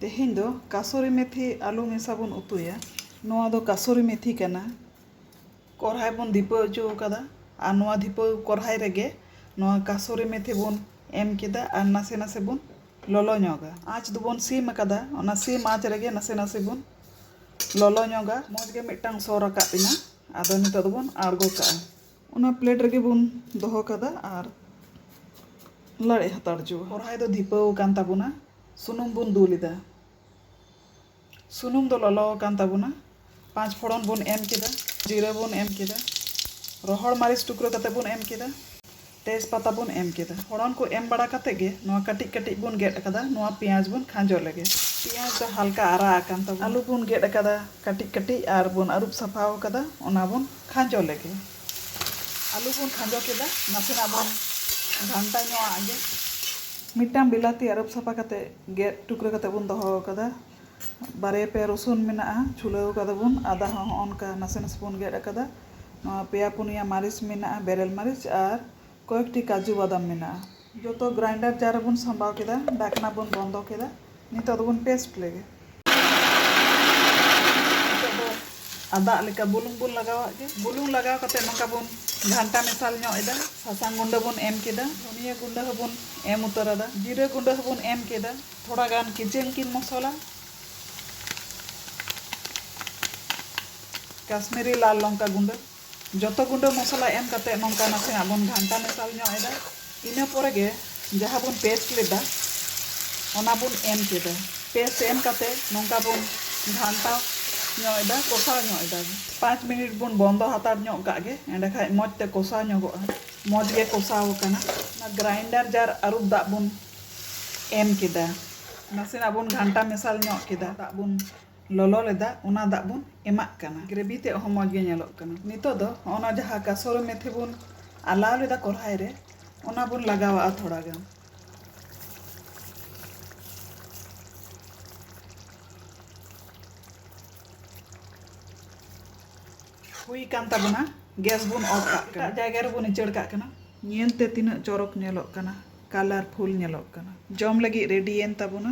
तेहें दो कासोरी मेथी आलू मेसा बन उतुया नोआ दो कासोरी मेथी कना कोरहाय बन दीपा अचो कदा आ नोआ दीपा कोरहाय रेगे नोआ कासोरी मेथी बन एम केदा आ नासे नासे बन ललो ᱧᱚᱜᱟ आँच दो बन सीम कदा ओना सीम आँच रेगे नासे नासे बन ललो ᱧᱚᱜᱟ मौज गे मिटटांग सो राकाब बिना आदो नितो दो बन आड़गो का ओना प्लेट रेगे बन दोहो कदा आर लड़े हताड़ जो कोरहाय दो दीपा कान ताबुना सुनुम बन दुलिदा सुनुम दो ललो कान ताबुना 5 फोड़न बन एम केदा जीरा बन एम केदा रोहड़ मारिच टुकरो कते बन एम केदा तेज पत्ता बन एम केदा फोड़न को एम बड़ा कते गे नोआ कटिक कटिक बन गेट कदा नोआ पियाज बन खांजो लेगे पियाज दो हल्का आरा आकान ताबुन आलू बन गेट कदा कटिक कटिक आर बन अरुप सफाव कदा ओना बन खांजो लेगे आलू बन खांजो केदा नासेना बन घंटा ᱧᱚᱜ आगे मिट्टां बिलाती अरुप सफा कते गेट टुकरो कते बन दोहो कदा बारे पे रसुन मेना छुलाव कदा बन आदा हon onka नासे नासे बन गेट कदा पेया पुनिया मारिच मेना बेरेल मारिच आर कयेकटी काजू बादाम मेना जो ग्राइंडर जार बन संभाव केदा डाकना बन बंदो केदा नितो बन पेस्ट लेगे आदा लेका बुलुंग बन लगावा गे बुलुंग लगाव कते नोका बन घंटा मेसाल ᱧᱚᱜ एदा सासांग गुंडा बन एम केदा धनिया गुंडा बन एम उतरदा जीरा गुंडा बन एम केदा थोड़ा गान किचन किन मसाला काश्मीरी लाल लंका गुंडा जतो गुंडा मसाला एम कते नोंका नासे बन घंटा मेसाल ᱧᱚᱜ एदा इना परे गे जहां बन पेस्ट लेदा ओना बन एम केदा पेस्ट एम कते नोंका बन घंटा ᱧᱚᱜ एदा कोसा ᱧᱚᱜ एदा 5 मिनट बन बंदो हाताड़ ᱧᱚᱜ का गे एंडे खाय मौज ते कोसा ᱧᱚᱜᱚᱜᱼᱟ मौज गे कोसाव कना ना ग्राइंडर जार अरुब दा बन एम केदा नासेना बन घंटा मेसाल ᱧᱚᱜ केदा दा बन ललो लेदा ओना दा बन एमाक कना ग्रेवी ते हो मौज गे ᱧᱮᱞᱚᱜ कना नितो दो ओना जहां कासोरी मेथी बन आलाव लेदा कोरहाय रे ओना बन लगावा थोड़ा गान हुई कान ताबना गैस बन ऑफ का कना जायगा रे बन इचड़ का कना ñelte tina चोरक ñeloग कना कलरफुल ñeloग कना जम लगी रेडी एन ताबना